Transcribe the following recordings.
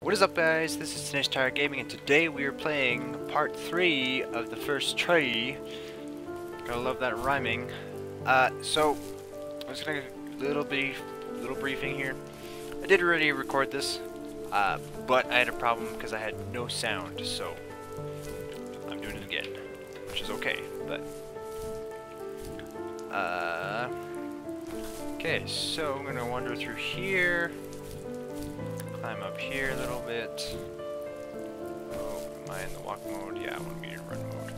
What is up, guys? This is Tenacious Gaming, and today we are playing part 3 of the first tree. Gotta love that rhyming. So I was gonna little briefing here. I did already record this, but I had a problem because I had no sound, so I'm doing it again, which is okay. But okay, so I'm gonna wander through here. Climb up here a little bit. Oh, am I in the walk mode? Yeah, I want to be in run mode.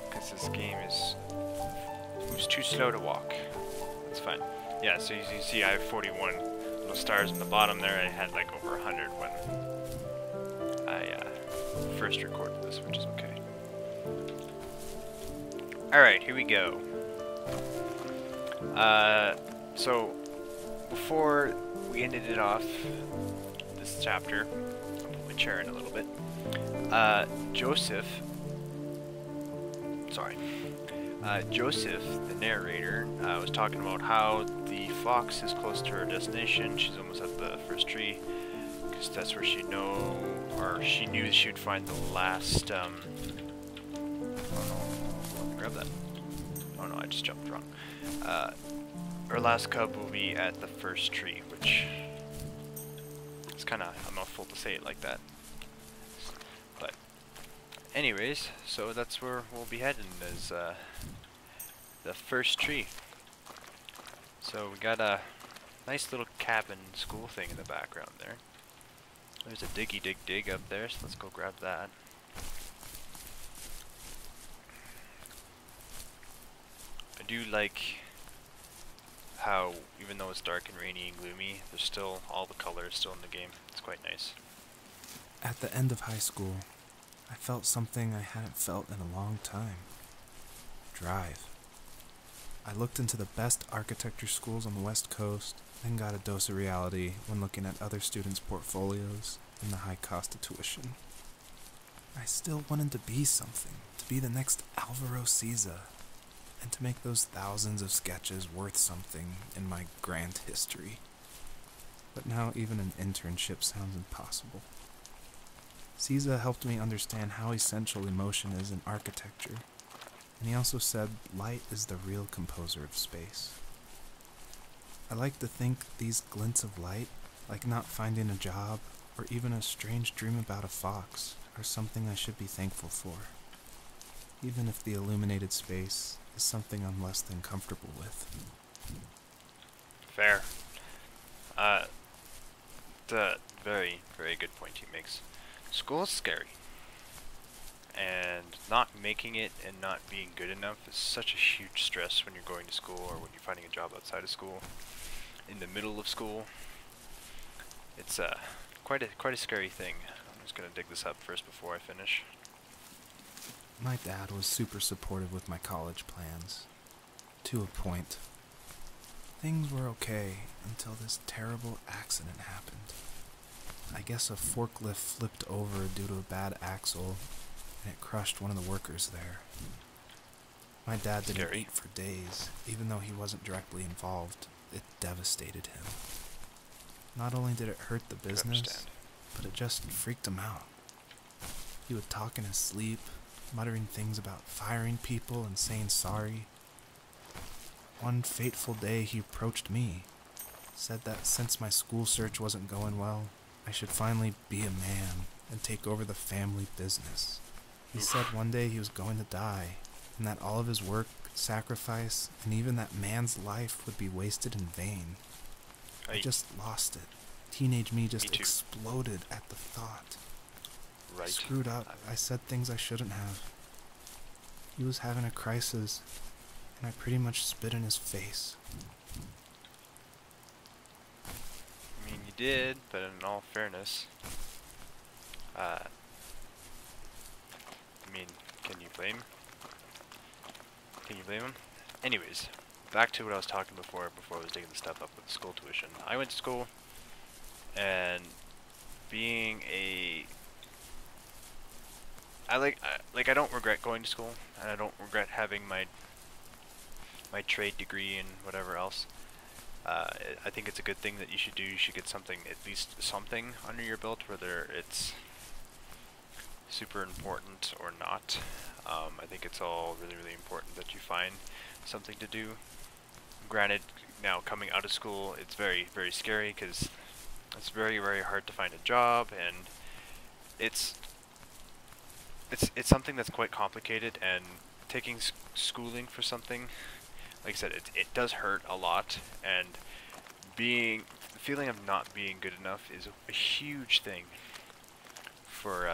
Because this game moves too slow to walk. That's fine. Yeah, so as you see, I have 41 little stars in the bottom there. I had like over 100 when I first recorded this, which is okay. Alright, here we go. So before we ended it off, this chapter, I'll put my chair in a little bit, Joseph, the narrator, was talking about how the fox is close to her destination. She's almost at the first tree, because that's where she knew she would find the last, oh no, let me grab that. Oh no, I just jumped wrong. Her last cub will be at the first tree, which is kind of a mouthful to say it like that. But anyways, so that's where we'll be heading, is the first tree. So we got a nice little cabin school thing in the background there. There's a diggy dig up there, so let's go grab that. I do like how, even though it's dark and rainy and gloomy, there's still all the colors still in the game. It's quite nice. At the end of high school, I felt something I hadn't felt in a long time. Drive. I looked into the best architecture schools on the West Coast, then got a dose of reality when looking at other students' portfolios and the high cost of tuition. I still wanted to be something, to be the next Alvaro Siza, and to make those thousands of sketches worth something in my grand history. But now even an internship sounds impossible. Siza helped me understand how essential emotion is in architecture, and he also said light is the real composer of space. I like to think these glints of light, like not finding a job, or even a strange dream about a fox, are something I should be thankful for, even if the illuminated space is something I'm less than comfortable with. Fair. The very, very good point he makes. School is scary. And not making it and not being good enough is such a huge stress when you're going to school or when you're finding a job outside of school. In the middle of school. It's quite a scary thing. I'm just gonna dig this up first before I finish. My dad was super supportive with my college plans. To a point. Things were okay until this terrible accident happened. I guess a forklift flipped over due to a bad axle, and it crushed one of the workers there. My dad didn't eat for days, even though he wasn't directly involved. It devastated him. Not only did it hurt the business, but it just freaked him out. He would talk in his sleep, muttering things about firing people and saying sorry. One fateful day he approached me, said that since my school search wasn't going well, I should finally be a man and take over the family business. He said one day he was going to die, and that all of his work, sacrifice, and even that man's life would be wasted in vain. I just lost it. Teenage me just exploded at the thought. Right. Screwed up. I said things I shouldn't have. He was having a crisis, and I pretty much spit in his face. I mean, you did, but in all fairness, I mean, can you blame him? Anyways, back to what I was talking before I was digging the stuff up with school tuition. I went to school, and being I don't regret going to school, and I don't regret having my trade degree and whatever else. I think it's a good thing that you should do. You should get something, at least something under your belt, whether it's super important or not. I think it's all really, really important that you find something to do. Granted, now coming out of school, it's very, very scary because it's very, very hard to find a job, and it's something that's quite complicated, and taking schooling for something, like I said, it does hurt a lot, and the feeling of not being good enough is a huge thing for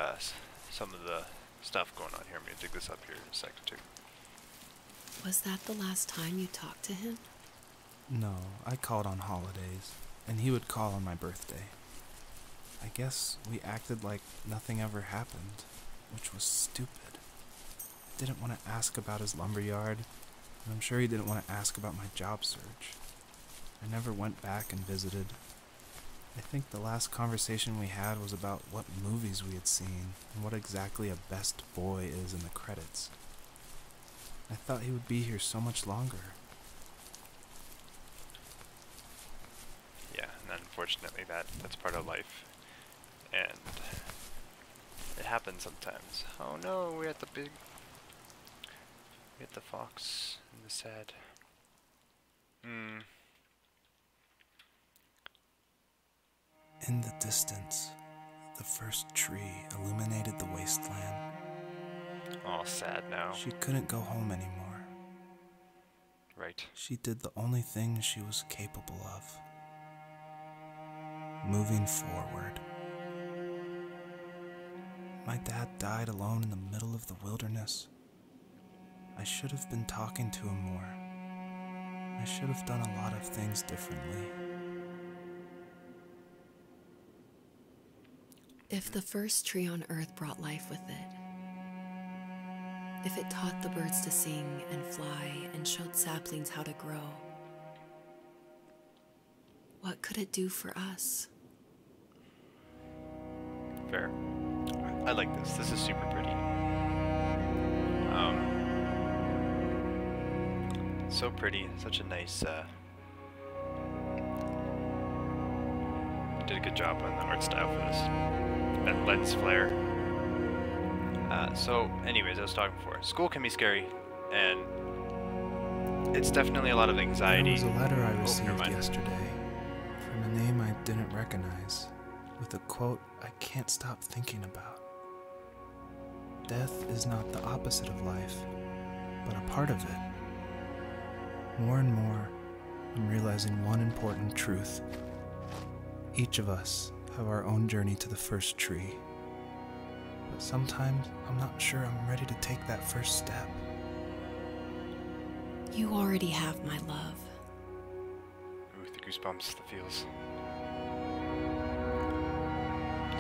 some of the stuff going on here. I'm going to dig this up here in a second too. Was that the last time you talked to him? No, I called on holidays, and he would call on my birthday. I guess we acted like nothing ever happened, which was stupid. I didn't want to ask about his lumberyard, and I'm sure he didn't want to ask about my job search. I never went back and visited. I think the last conversation we had was about what movies we had seen and what exactly a best boy is in the credits. I thought he would be here so much longer. Yeah, and unfortunately that's part of life, and it happens sometimes. Oh no, we're at the fox and the sad. In the distance, the first tree illuminated the wasteland. All sad now. She couldn't go home anymore. Right. She did the only thing she was capable of. Moving forward. My dad died alone in the middle of the wilderness. I should have been talking to him more. I should have done a lot of things differently. If the first tree on Earth brought life with it, if it taught the birds to sing and fly and showed saplings how to grow, what could it do for us? Fair. I like this. This is super pretty. So pretty. Such a nice, did a good job on the art style for this. That lens flare. So, anyways, I was talking before. School can be scary, and it's definitely a lot of anxiety. There was a letter I received never mind. yesterday from a name I didn't recognize, with a quote I can't stop thinking about. Death is not the opposite of life, but a part of it. More and more, I'm realizing one important truth. Each of us have our own journey to the first tree. But sometimes I'm not sure I'm ready to take that first step. You already have my love. Ooh, the goosebumps, the feels.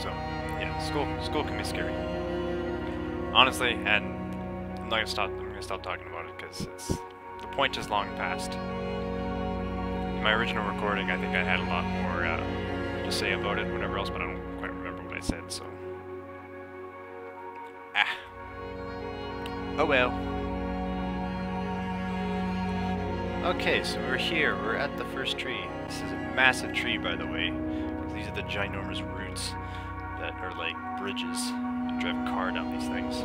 So, yeah, school can be scary. Honestly, and I'm gonna stop talking about it because the point is long past. In my original recording, I think I had a lot more to say about it, whatever else, but I don't quite remember what I said, so. Oh well. Okay, so we're here. We're at the first tree. This is a massive tree, by the way. These are the ginormous roots that are like bridges. You drive a car down these things.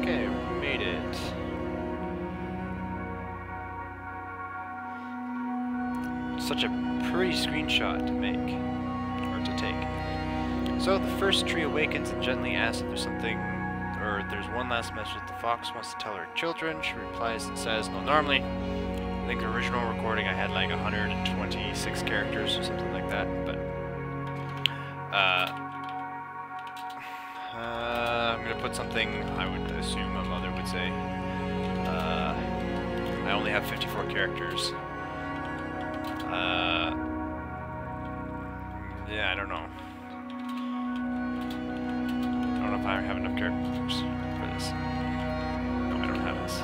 Okay, we made it. Such a pretty screenshot to make, or to take. So the first tree awakens and gently asks if there's something, or if there's one last message that the fox wants to tell her children. She replies and says, no, normally, I think the original recording I had like 126 characters or something like that, but I'm gonna put something I would assume a mother would say. I only have 54 characters. Yeah, I don't know. I don't know if I have enough characters for this. No, I don't have this.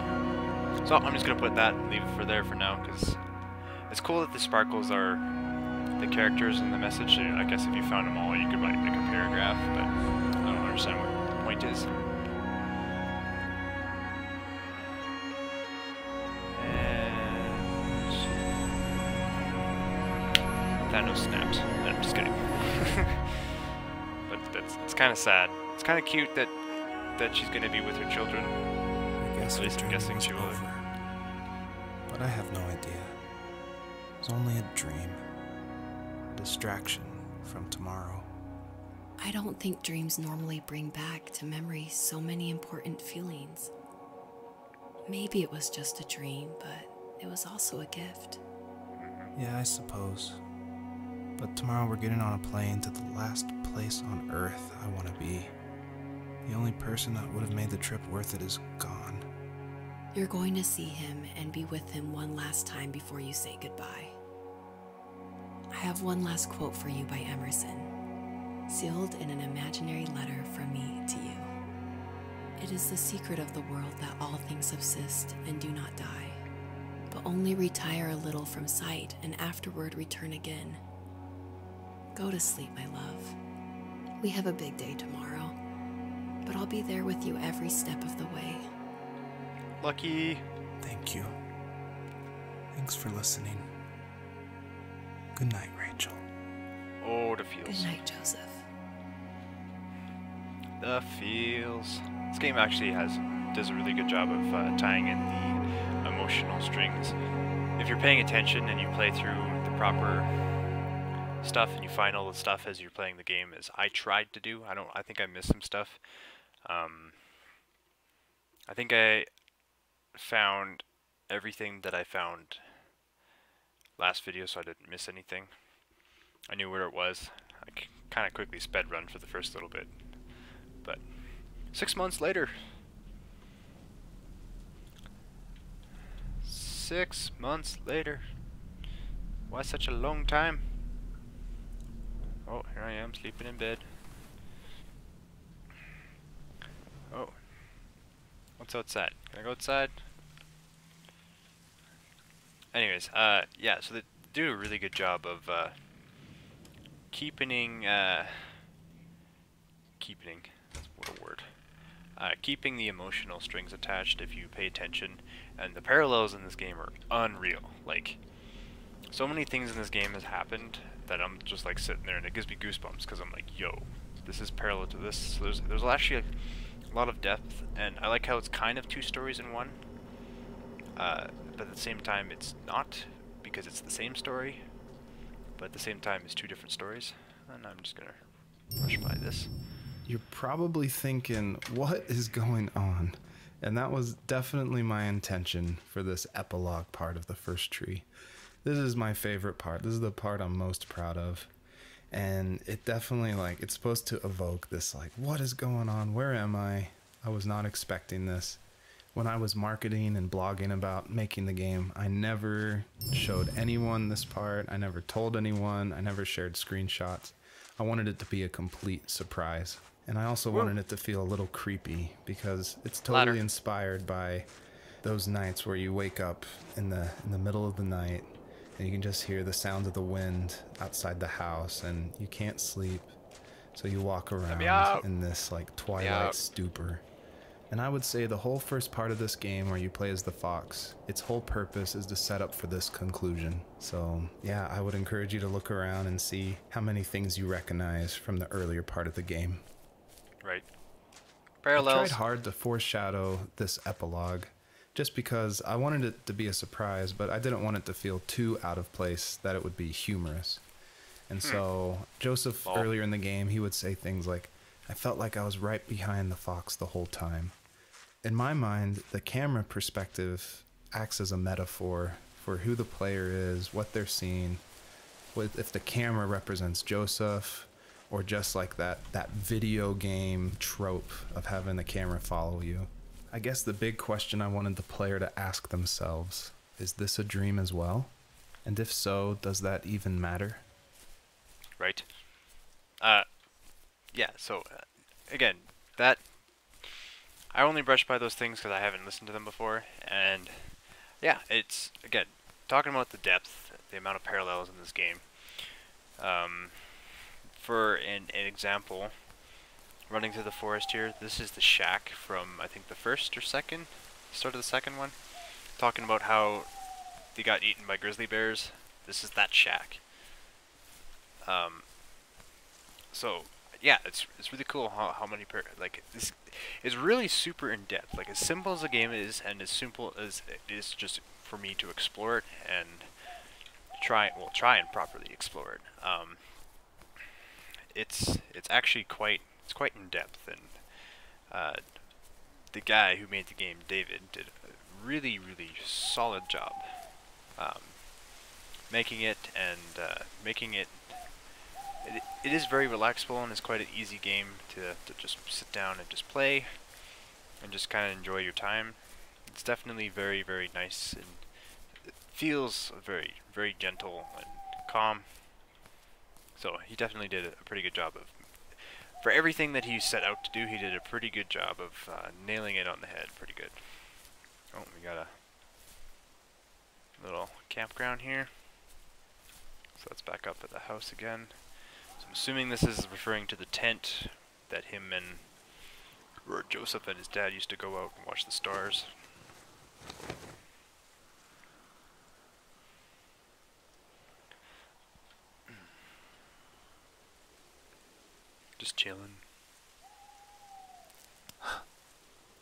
So I'm just gonna put that and leave it for there for now, because it's cool that the sparkles are the characters in the message. I guess if you found them all, you could write like a paragraph, but I don't understand what the point is. And Thanos snaps. No, I'm just kidding. But it's kind of sad. It's kind of cute that she's going to be with her children. I guess At least I'm guessing she will. over. But I have no idea. It was only a dream. A distraction from tomorrow. I don't think dreams normally bring back to memory so many important feelings. Maybe it was just a dream, but it was also a gift. Yeah, I suppose. But tomorrow we're getting on a plane to the last place on Earth I want to be. The only person that would have made the trip worth it is gone. You're going to see him and be with him one last time before you say goodbye. I have one last quote for you by Emerson, sealed in an imaginary letter from me to you. It is the secret of the world that all things subsist and do not die, but only retire a little from sight and afterward return again. Go to sleep, my love. We have a big day tomorrow, but I'll be there with you every step of the way. Lucky. Thank you. Thanks for listening. Good night, Rachel. Oh, the feels. Good night, Joseph. The feels. This game actually does a really good job of tying in the emotional strings. If you're paying attention and you play through the proper stuff and you find all the stuff as you're playing the game, as I tried to do. I think I missed some stuff. I think I found everything that I found last video, so I didn't miss anything. I knew where it was. I kind of quickly sped run for the first little bit, but 6 months later. 6 months later. Why such a long time? Oh, here I am sleeping in bed. Oh. What's outside? Can I go outside? Anyways, yeah, so they do a really good job of keeping keeping the emotional strings attached if you pay attention, and the parallels in this game are unreal. Like, so many things in this game has happened that I'm just like sitting there and it gives me goosebumps because I'm like, yo, this is parallel to this. So there's actually a lot of depth, and I like how it's kind of two stories in one, but at the same time it's not, because it's the same story, but at the same time it's two different stories. And I'm just gonna rush by this. You're probably thinking, what is going on? And that was definitely my intention for this epilogue part of the first tree. This is my favorite part. This is the part I'm most proud of. And it definitely, like, it's supposed to evoke this, like, what is going on? Where am I? I was not expecting this. When I was marketing and blogging about making the game, I never showed anyone this part. I never told anyone. I never shared screenshots. I wanted it to be a complete surprise. And I also wanted it to feel a little creepy because it's totally inspired by those nights where you wake up in the middle of the night and you can just hear the sounds of the wind outside the house and you can't sleep. So you walk around in this like twilight stupor. And I would say the whole first part of this game where you play as the fox, its whole purpose is to set up for this conclusion. So yeah, I would encourage you to look around and see how many things you recognize from the earlier part of the game. Right. Parallels. I tried hard to foreshadow this epilogue just because I wanted it to be a surprise, but I didn't want it to feel too out of place that it would be humorous. And so Joseph, earlier in the game, he would say things like, I felt like I was right behind the fox the whole time. In my mind, the camera perspective acts as a metaphor for who the player is, what they're seeing. If the camera represents Joseph, or just like that video game trope of having the camera follow you. I guess the big question I wanted the player to ask themselves, is this a dream as well? And if so, does that even matter? Right. Yeah, so, again, that... I only brush by those things because I haven't listened to them before, and yeah, it's, again, talking about the depth, the amount of parallels in this game. For an example, running through the forest here, this is the shack from, I think, the first or second, start of the second one, talking about how they got eaten by grizzly bears. This is that shack. So yeah, it's really cool how many like this is really super in depth. Like as simple as the game is, and as simple as it is just for me to explore it and try and properly explore it. It's actually quite in depth, and uh, the guy who made the game, David, did a really solid job um, making it, and making it. It is very relaxable, and it's quite an easy game to just sit down and just play and just kind of enjoy your time. It's definitely very nice, and it feels very gentle and calm. So he definitely did a pretty good job of, for everything that he set out to do, he did a pretty good job of nailing it on the head. Pretty good. Oh, we got a little campground here. So let's back up at the house again. So I'm assuming this is referring to the tent that him and or Joseph and his dad used to go out and watch the stars. Just chilling.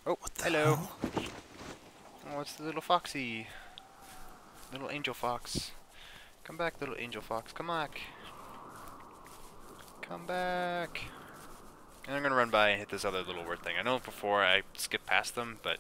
Oh, What the hello. hell? Oh, it's the little foxy. Little angel fox. Come back, little angel fox. Come back. Come back. And I'm gonna run by and hit this other little word thing. I know before I skipped past them, but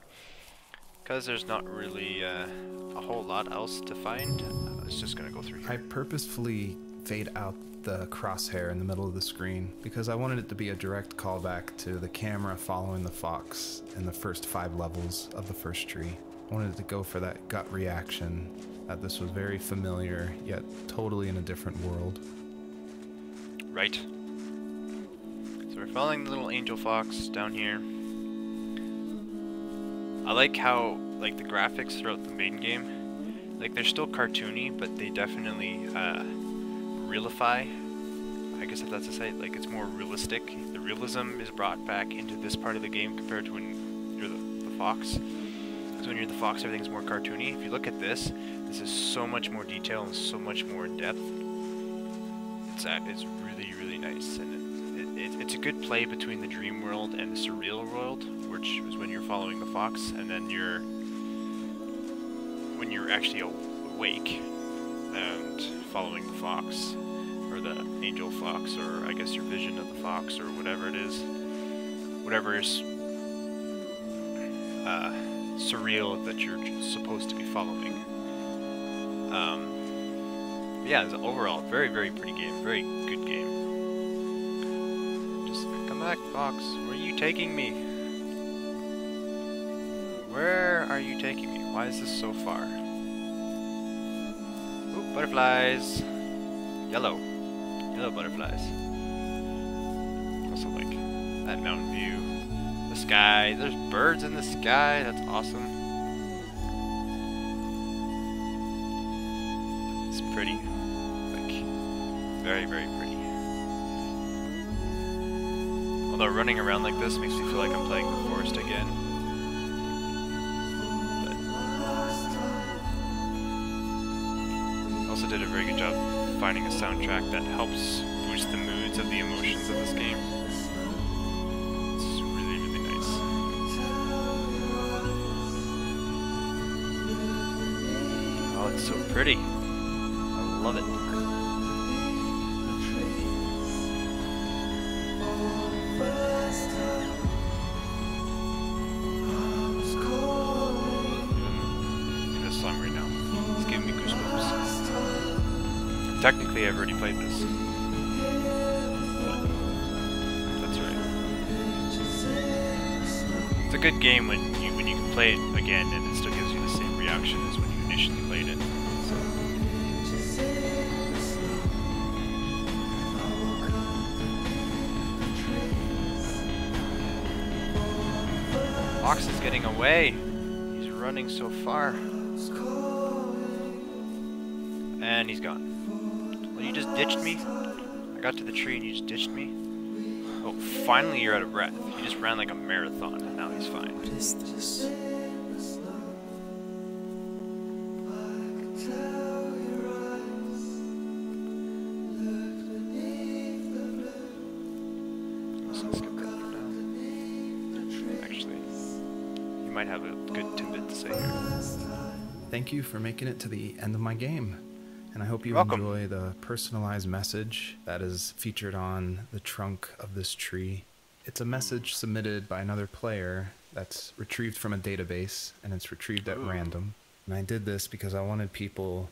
because there's not really a whole lot else to find, I was just gonna go through here. I purposefully fade out the crosshair in the middle of the screen because I wanted it to be a direct callback to the camera following the fox in the first 5 levels of the first tree. I wanted it to go for that gut reaction that this was very familiar, yet totally in a different world. Right. So we're following the little angel fox down here. I like how, like, the graphics throughout the main game, like, they're still cartoony, but they definitely realify, I guess if that's to say. Like, it's more realistic. The realism is brought back into this part of the game compared to when you're the fox. Because when you're the fox, everything's more cartoony. If you look at this is so much more detail and so much more in depth. It's really nice, and it's a good play between the dream world and the surreal world, which is when you're following the fox, and then when you're actually awake and following the fox, or the angel fox, or I guess your vision of the fox, or whatever it is, whatever is surreal that you're supposed to be following. Yeah, it's overall very pretty game, very good game. Just come back, fox. Where are you taking me? Where are you taking me? Why is this so far? Ooh, butterflies. Yellow butterflies. Also like that mountain view, the sky. There's birds in the sky. That's awesome. It's pretty, like very pretty. Although running around like this makes me feel like I'm playing the forest again. But also did a very good job finding a soundtrack that helps boost the moods of the emotions of this game. It's really nice. Oh, it's so pretty. I love it. Even this song right now, it's giving me goosebumps. Technically, I've already played this. But that's right. It's a good game when you can play it again and it still gives you the same reaction as when you initially played it. Fox is getting away. He's running so far. And he's gone. Well, you just ditched me? I got to the tree and you just ditched me? Oh, finally you're out of breath. He just ran like a marathon and now he's fine. What is this? might have a good tidbit to say here. Thank you for making it to the end of my game. And I hope you Welcome. enjoy the personalized message that is featured on the trunk of this tree. It's a message submitted by another player that's retrieved from a database, and it's retrieved at random. And I did this because I wanted people,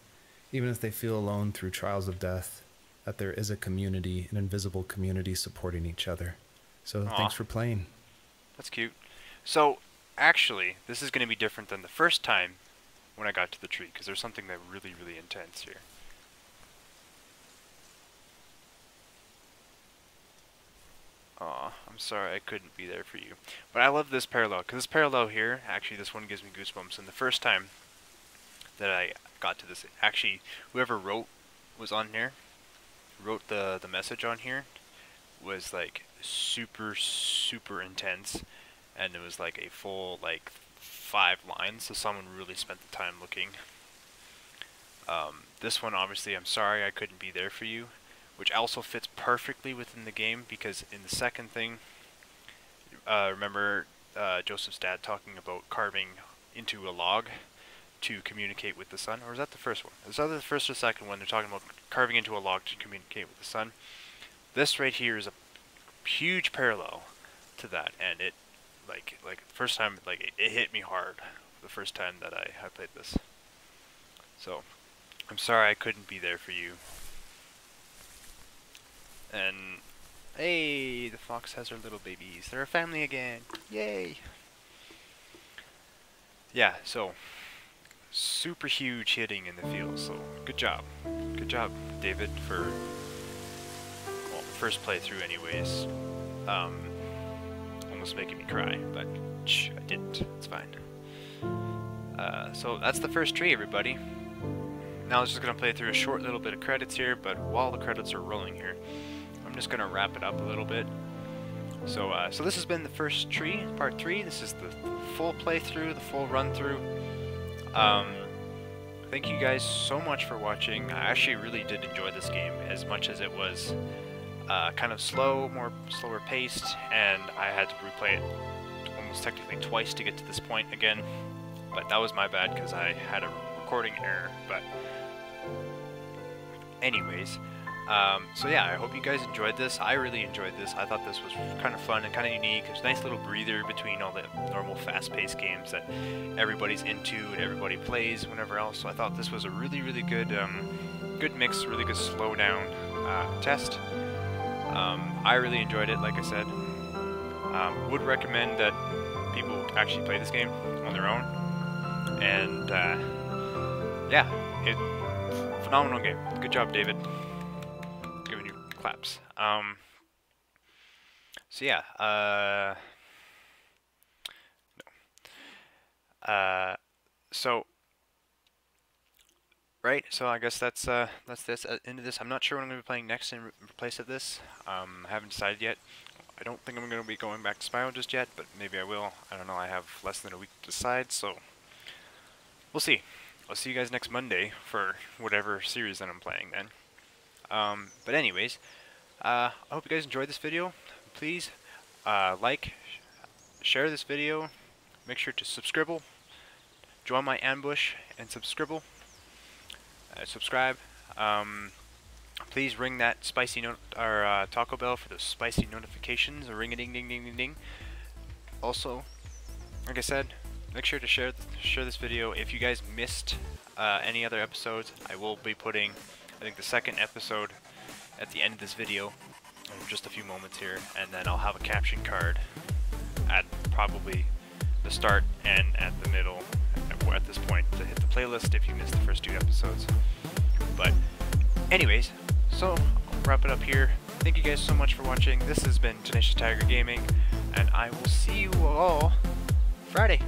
even if they feel alone through trials of death, that there is a community, an invisible community supporting each other. So thanks for playing. That's cute. So, actually, this is going to be different than the first time when I got to the tree, because there's something that really, really intense here. Aw, I'm sorry I couldn't be there for you. But I love this parallel, because this parallel here, actually this one gives me goosebumps. And the first time that I got to this, actually, whoever was on here, wrote the message on here, was like super, super intense. And it was like a full, like, 5 lines, so someone really spent the time looking. This one, obviously, I'm sorry I couldn't be there for you, which also fits perfectly within the game, because in the second thing, remember Joseph's dad talking about carving into a log to communicate with the sun? Or was that the first one? Is that the first or second one? They're talking about carving into a log to communicate with the sun. This right here is a huge parallel to that, and it like the first time, like it hit me hard the first time that I played this. So I'm sorry I couldn't be there for you. And hey, the fox has her little babies. They're a family again. Yay! Yeah, so super huge hitting in the field. So good job, David, for first playthrough, anyways. Almost making me cry, but shh, I didn't. It's fine. So that's the first tree, everybody. Now I was just gonna play through a short little bit of credits here, but while the credits are rolling here, I'm just gonna wrap it up a little bit. So, so this has been the first tree, part 3. This is the full playthrough, the full run through. Thank you guys so much for watching. I actually really did enjoy this game, as much as it was kind of slower paced, and I had to replay it almost technically twice to get to this point again. But that was my bad, because I had a recording error. But anyways, so yeah, I hope you guys enjoyed this. I really enjoyed this. I thought this was kind of fun and kind of unique. It was a nice little breather between all the normal fast-paced games that everybody's into and everybody plays whenever else. So I thought this was a really, really good, good mix, really good slow-down test. I really enjoyed it, like I said. Would recommend that people actually play this game on their own. And yeah, phenomenal game. Good job, David. Giving you claps. So yeah, so right, so I guess that's this into this. I'm not sure what I'm going to be playing next in place of this. I haven't decided yet. I don't think I'm going to be going back to Spyro just yet, but maybe I will. I don't know. I have less than a week to decide, so we'll see. I'll see you guys next Monday for whatever series that I'm playing then. But anyways, I hope you guys enjoyed this video. Please like, share this video, make sure to subscribe, join my ambush and subscribe. Please ring that spicy Taco Bell for those spicy notifications. Ring a ding ding ding ding ding. Also, like I said, make sure to share this video. If you guys missed any other episodes, I will be putting, I think, the second episode at the end of this video in just a few moments here, and then I'll have a caption card at probably the start and at the middle at this point to hit the playlist if you missed the first 2 episodes. But anyways, so I'll wrap it up here. Thank you guys so much for watching. This has been Tenacious Tiger Gaming, and I will see you all Friday.